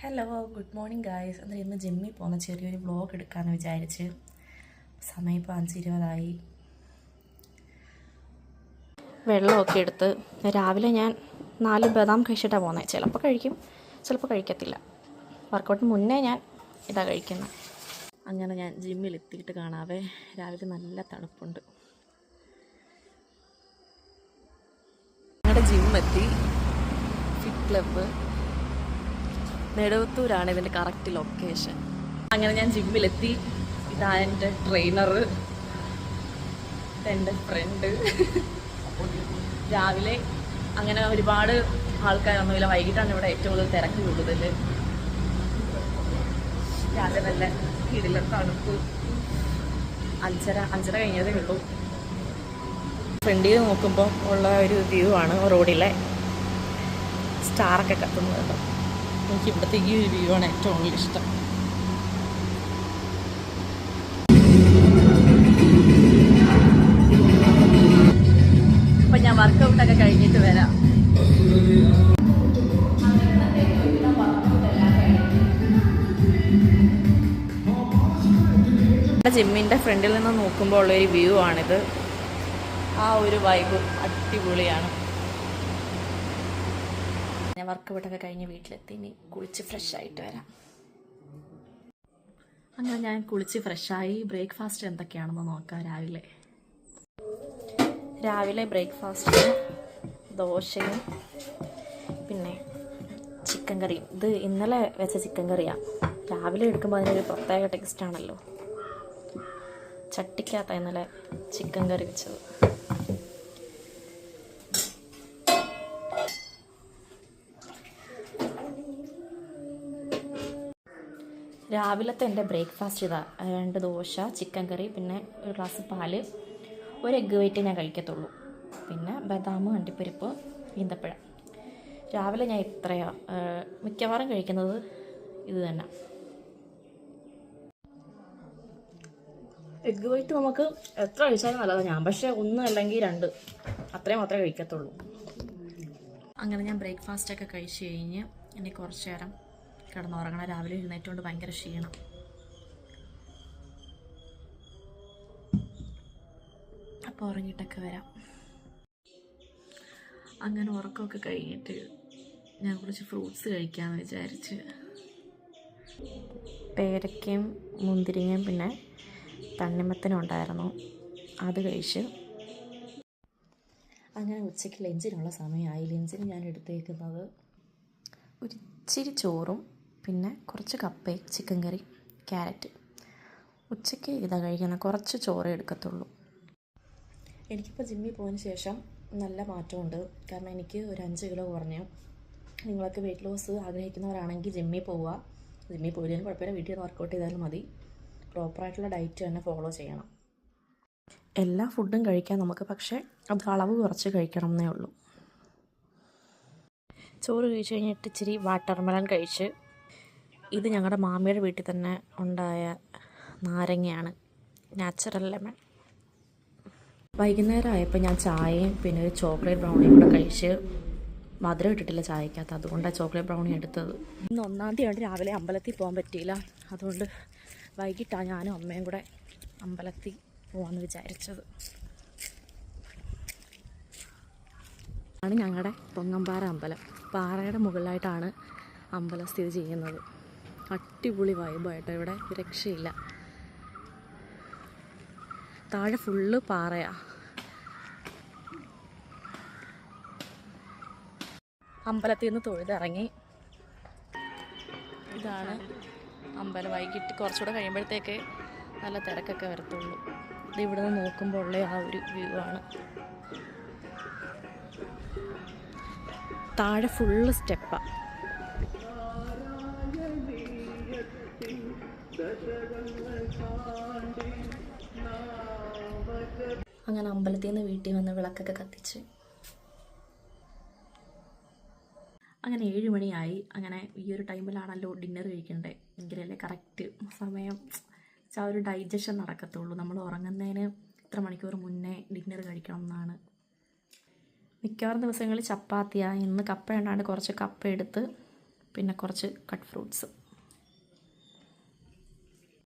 Hello good morning guys. എന്നാൽ ഇന്ന് ജിമ്മിൽ പോകുന്ന ചെറിയൊരു വ്ളോഗ് എടുക്കാമെന്ന് വിചാരിച്ച്. സമയം ഇപ്പോൾ 5:20. വെള്ളമൊക്കെ എടുത്ത് രാവിലെ ഞാൻ 4 ബദാം കഴിച്ചിട്ടാണ് പോകുന്നത്. ചിലപ്പോൾ കഴിക്കും, ചിലപ്പോൾ കഴിക്കത്തില്ല. വർക്കൗട്ടിന് മുന്നേ ഞാൻ ഇതാ കഴിക്കുന്നത്. അങ്ങനെ ഞാൻ ജിമ്മിൽ എത്തിയിട്ട് കാണാവേ, രാവിലെ നല്ല തണുപ്പുണ്ട്. ഞങ്ങളുടെ ജിമ്മെത്തി, ഫിറ്റ് ക്ലബ്ബ് നെടുവത്തൂരാണ് ഇതിൻ്റെ കറക്റ്റ് ലൊക്കേഷൻ. അങ്ങനെ ഞാൻ ജിമ്മിലെത്തി. ഇതാ എൻ്റെ ട്രെയിനർ, എൻ്റെ ഫ്രണ്ട്. രാവിലെ അങ്ങനെ ഒരുപാട് ആൾക്കാരൊന്നുമില്ല, വൈകിട്ടാണ് ഇവിടെ ഏറ്റവും കൂടുതൽ തിരക്ക് കൂടുതൽ. രാവിലെ നല്ല കിടില തണുപ്പ്. 5:30 കഴിഞ്ഞതേ ഉള്ളൂ. ഫ്രണ്ടിൽ നോക്കുമ്പോൾ ഉള്ള ഒരു വ്യൂ ആണ് റോഡിലെ സ്റ്റാറൊക്കെ കത്തുന്നത്. എനിക്ക് ഇവിടുത്തെ ഈ ഒരു വ്യൂ ആണ് ഏറ്റവും കൂടുതൽ ഇഷ്ടം. അപ്പം ഞാൻ വർക്കൗട്ടൊക്കെ കഴിഞ്ഞിട്ട് വരാം. ജിമ്മിൻ്റെ ഫ്രണ്ടിൽ നിന്ന് നോക്കുമ്പോൾ ഉള്ളൊരു വ്യൂ ആണിത്. ആ ഒരു വൈബ് അടിപൊളിയാണ്. ഞാൻ വർക്കൗട്ടൊക്കെ കഴിഞ്ഞ് വീട്ടിലെത്തി. ഇനി കുളിച്ച് ഫ്രഷായിട്ട് വരാം. അങ്ങനെ ഞാൻ കുളിച്ച് ഫ്രഷായി. ബ്രേക്ക്ഫാസ്റ്റ് എന്തൊക്കെയാണെന്ന് നോക്കാം. രാവിലെ ബ്രേക്ക്ഫാസ്റ്റിന് ദോശയും പിന്നെ ചിക്കൻ കറിയും. ഇത് ഇന്നലെ വെച്ച ചിക്കൻ കറിയാണ്. രാവിലെ എടുക്കുമ്പോൾ അതിനൊരു പ്രത്യേക ടേസ്റ്റാണല്ലോ. ചട്ടിക്കകത്താണ് ഇന്നലെ ചിക്കൻ കറി വെച്ചത്. രാവിലത്തെ എൻ്റെ ബ്രേക്ക്ഫാസ്റ്റ് ഇതാ. 2 ദോശ, ചിക്കൻ കറി, പിന്നെ ഒരു ഗ്ലാസ് പാല്, ഒരു എഗ്ഗ് വൈറ്റ് ഞാൻ കഴിക്കത്തുള്ളൂ, പിന്നെ ബദാം, അണ്ടിപ്പരിപ്പ്, ഈന്തപ്പഴം. രാവിലെ ഞാൻ ഇത്രയാണ് മിക്കവാറും കഴിക്കുന്നത്. ഇത് തന്നെ. എഗ്ഗ് വൈറ്റ് നമുക്ക് എത്ര കഴിച്ചാലും നല്ലതാണ്. ഞാൻ പക്ഷേ 1 അല്ലെങ്കിൽ 2 അത്രയും മാത്രമേ കഴിക്കത്തുള്ളൂ. അങ്ങനെ ഞാൻ ബ്രേക്ക്ഫാസ്റ്റൊക്കെ കഴിച്ച് കഴിഞ്ഞ് ഇനി കുറച്ച് നേരം കിടന്നുറങ്ങണം. രാവിലെ എഴുന്നേറ്റുകൊണ്ട് ഭയങ്കര ക്ഷീണം. അപ്പോൾ ഉറങ്ങിയിട്ടൊക്കെ വരാം. അങ്ങനെ ഉറക്കമൊക്കെ കഴിഞ്ഞിട്ട് ഞാൻ കുറച്ച് ഫ്രൂട്ട്സ് കഴിക്കാമെന്ന് വിചാരിച്ച്. പേരയ്ക്കയും മുന്തിരിങ്ങയും പിന്നെ തണ്ണിമത്തനും ഉണ്ടായിരുന്നു, അത് കഴിച്ച്. അങ്ങനെ ഉച്ചയ്ക്ക് ലഞ്ചിനുള്ള സമയമായി. ലഞ്ചിന് ഞാൻ എടുത്തേക്കുന്നത് ഒരു ഇച്ചിരി ചോറും പിന്നെ കുറച്ച് കപ്പയും ചിക്കൻ കറി, ക്യാരറ്റ്. ഉച്ചയ്ക്ക് ഇതാണ് കഴിക്കുന്നത്. കുറച്ച് ചോറേ എടുക്കത്തുള്ളൂ. എനിക്കിപ്പോൾ ജിമ്മിൽ പോയതിന് ശേഷം നല്ല മാറ്റമുണ്ട്. കാരണം എനിക്ക് ഒരു 5 കിലോ കുറഞ്ഞു. നിങ്ങളൊക്കെ വെയിറ്റ് ലോസ് ആഗ്രഹിക്കുന്നവരാണെങ്കിൽ ജിമ്മിൽ പോവുക. ജിമ്മിൽ പോയില്ലെങ്കിലും കുഴപ്പമില്ല, വീട്ടിൽ നിന്ന് വർക്കൗട്ട് ചെയ്താലും മതി. പ്രോപ്പറായിട്ടുള്ള ഡയറ്റ് തന്നെ ഫോളോ ചെയ്യണം. എല്ലാ ഫുഡും കഴിക്കാം നമുക്ക്, പക്ഷേ അത് അളവ് കുറച്ച് കഴിക്കണം എന്നേ ഉള്ളൂ. ചോറ് കഴിച്ച് കഴിഞ്ഞിട്ട് ഇച്ചിരി വാട്ടർമെലൺ കഴിച്ച്. ഇത് ഞങ്ങളുടെ മാമിയുടെ വീട്ടിൽ തന്നെ ഉണ്ടായ നാരങ്ങയാണ്, നാച്ചുറൽ ലെമൺ. വൈകുന്നേരം ആയപ്പോൾ ഞാൻ ചായയും പിന്നെ ഒരു ചോക്ലേറ്റ് ബ്രൗണിയും കൂടെ കഴിച്ച്. മധുരം ഇട്ടിട്ടില്ല ചായക്കകത്ത്, അതുകൊണ്ടാണ് ചോക്ലേറ്റ് ബ്രൗണി എടുത്തത്. ഇന്ന് 1-ാം തീയതി രാവിലെ അമ്പലത്തിൽ പോകാൻ പറ്റിയില്ല. അതുകൊണ്ട് വൈകിട്ടാണ് ഞാനും അമ്മയും കൂടെ അമ്പലത്തിൽ പോകാമെന്ന് വിചാരിച്ചത്. ആണ് ഞങ്ങളുടെ പൊങ്ങമ്പാറ അമ്പലം. പാറയുടെ മുകളിലായിട്ടാണ് അമ്പലം സ്ഥിതി ചെയ്യുന്നത്. അടിപൊളി വൈബായിട്ടോ ഇവിടെ, രക്ഷയില്ല. താഴെ ഫുള്ള് പാറയാണ്. അമ്പലത്തിൽ നിന്ന് തൊഴുതിറങ്ങി. ഇതാണ് അമ്പലം. വൈകിട്ട് കുറച്ചുകൂടെ കഴിയുമ്പോഴത്തേക്ക് നല്ല തിരക്കൊക്കെ വരത്തുള്ളൂ. ഇത് ഇവിടെ നിന്ന് നോക്കുമ്പോൾ ഉള്ള ആ ഒരു വ്യൂ ആണ്. താഴെ ഫുള്ള് സ്റ്റെപ്പാണ്. അങ്ങനെ അമ്പലത്തിൽ നിന്ന് വീട്ടിൽ വന്ന് വിളക്കൊക്കെ കത്തിച്ച്. അങ്ങനെ 7 മണിയായി. അങ്ങനെ ഈ ഒരു ടൈമിലാണല്ലോ ഡിന്നർ കഴിക്കണ്ടേ. എങ്കിലല്ലേ കറക്റ്റ് സമയം ആ ഒരു ഡൈജഷൻ നടക്കത്തുള്ളൂ. നമ്മൾ ഉറങ്ങുന്നതിന് ഇത്ര മണിക്കൂർ മുന്നേ ഡിന്നർ കഴിക്കണം എന്നാണ്. മിക്കവാറും ദിവസങ്ങളിൽ ചപ്പാത്തിയാണ്. ഇന്ന് കപ്പ ഉണ്ടാണ്ട് കുറച്ച് കപ്പ എടുത്ത് പിന്നെ കുറച്ച് കട്ട് ഫ്രൂട്ട്സ്.